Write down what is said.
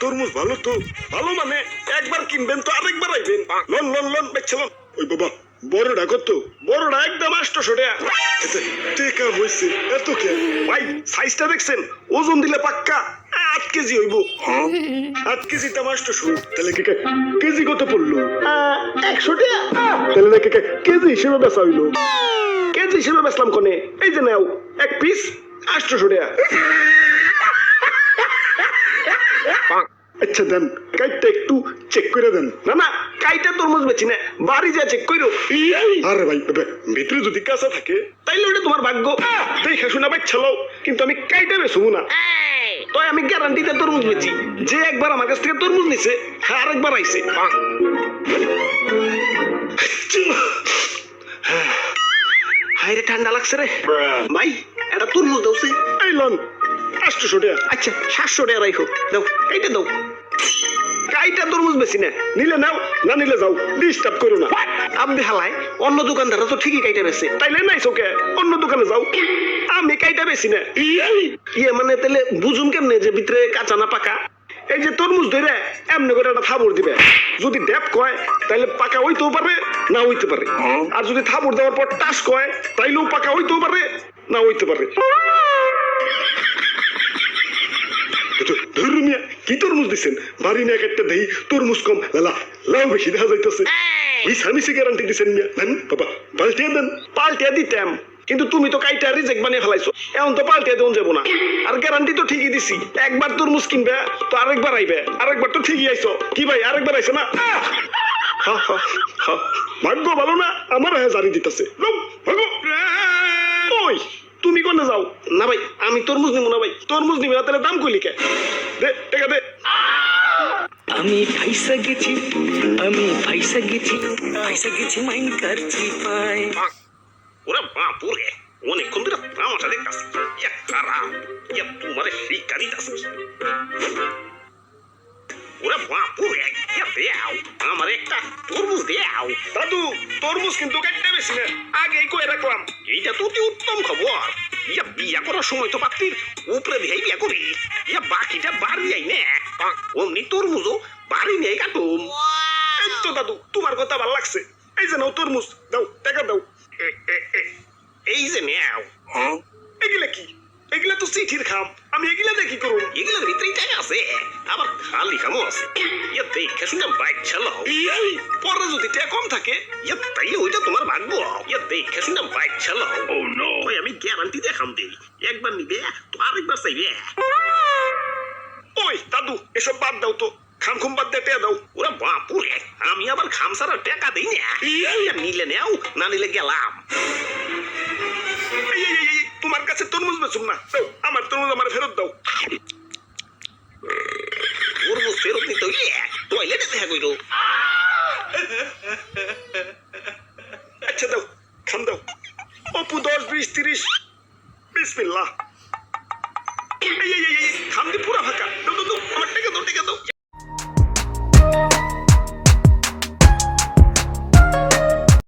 তরমুজ ভালো তো, ভালো মানে একবার কিনবেন তো আরেকবার আইবেন। লন লন লন বেচছিলাম। ওই বাবা বড়টা কত? বড়টা একদম 800 টাকা। টেকা হইছে এত কে ভাই? সাইজটা দেখছেন? ওজন দিলে পাক্কা 8 কেজি হইব। 8 কেজি দাম 800। তাহলে কেজি কত পড়লো? 100 টাকা। তাহলে নাকি কেজি হিসেবে বেচা হইলো? কেজি হিসেবে বেচলাম কোনে? এই যে নাও এক পিস 800 টাকা। আচ্ছা দেন, কাইটটা একটু চেক করে দেন। না না, কাইটা তরমুজ বেচি না, বাড়ি যা চেক কইরো। আরে ভাই ভিতরে যদি কাঁচা থাকে তাইলে ওটা তোমার ভাগ্য। দেখে শোনা বাচ্চালো, কিন্তু আমি কাইটা বেচবো না। তাই আমি গ্যারান্টিতে তরমুজ বেচি। যে একবার আমার কাছ থেকে তরমুজ নিছে আরেকবার আইছে। হাইরে ঠান্ডা লাগছে রে ভাই, এটা তরমুজ দাও। এই লন 800 টাকা। আচ্ছা 700 টাকা রাখো, দাও কাইটা দাও। কাইটা তরমুজ বেশি না, নিলে নাও না নিলে যাও, ডিস্টার্ব করো না। আপনি হালাই অন্য দোকানদাররা তো ঠিকই কাইটা বেছে, তাইলে নাই চোখে অন্য দোকানে যাও। আমি কাইটা বেশি না। ইয়ে মানে তাহলে বুঝুন কেমনে যে ভিতরে কাঁচা না পাকা? এই যে তরমুজ ধরে এমনি করে একটা থাবড় দিবে। যদি ডেপ কয় তাইলে পাকা হইতেও পারে না হইতে পারে, আর যদি থাবড় দেওয়ার পর টাস কয় তাইলেও পাকা হইতেও পারে না হইতে পারে। কি তরমুজ দিচ্ছেন? বাড়ি না একটা দেই তরমুজ কম লাউ বেশি দেখা যাইতেছে। এই সামিসি গ্যারান্টি দিচ্ছেন মিয়া। দেন বাবা পাল্টিয়ে দেন। পাল্টিয়ে দিতাম, কিন্তু তুমি তো কাইটা রিজেক্ট বানিয়ে ফেলাইছো, এখন তো পাল্টিয়ে দেন যাবো না। আর গ্যারান্টি তো ঠিকই দিছি, একবার তরমুজ কিনবে তো আরেকবার আইবে, আরেকবার তো ঠিকই আইছো। কি ভাই আরেকবার আইছে না? ভাগ্য ভালো না আমার জারি দিতেছে। ওই তুমি কোনে যাও? না ভাই আমি তরমুজ নিব না। ভাই তরমুজ নিবে না তাহলে দাম কইলি কে? দে টাকা দে। আমি ফাইসা গেছি, ফাইসা গেছি মাইন করছি পাই। ওরে বাপুরে, অনেকক্ষণ ধরে তামাশা দেখতাছি। ইয়া খারাপ, ইয়া তোমারে শিক্ষা দিতাছি। ওরে বাপুরে, ইয়া দেও আমার একটা তরমুজ দেও। দাদু তরমুজ কিন্তু কাটতে বেশি না, আগেই কই রাখলাম। এইটা তো অতি উত্তম খবর। ইয়া বিয়া করার সময় তো পাত্রীর উপরে দিয়েই বিয়া করি, ইয়া বাকিটা বাড়ি যাই না। অমনি তরমুজও বাড়ি নিয়ে কাটুম। এই তো দাদু তোমার কথা ভালো লাগছে। এই যে নাও তরমুজ, দাও টাকা দাও। এই যে নেও। এগুলা কি? এগুলা তো চিঠির খাম, আমি এগুলা দেখি করব? এগুলার ভিতরেই টাকা আছে, আবার খালি খামও আছে। ইয়া দেখে শুনে বাইক চালাও। পরে যদি টাকা কম থাকে ইয়া তাইলে ওইটা তোমার ভাগ্য। ইয়া দেখে শুনে বাইক চালাও। ও নো, আমি গ্যারান্টি দেখাম দেই, একবার নিবে তো আরেকবার চাইবে। ওই দাদু এসব বাদ দাও তো, খাম খুম বাদ দিয়ে টাকা দাও। ওরা বাপুরে, আমি আবার খাম ছাড়া টাকা দিই না। নিলে নেও না নিলে গেলাম। তোমার কাছে তরমুজ বেচুম না, দাও আমার তরমুজ আমার ফেরত দাও। তরমুজ ফেরত নিতে হইলে টয়লেটে দেখা কইরো। আচ্ছা দাও, খাম দাও। অপু 10 20 30 বিসমিল্লাহ। খাম দি পুরা ফাঁকা। দাও দাও দাও, আমার টাকা দাও টাকা দাও।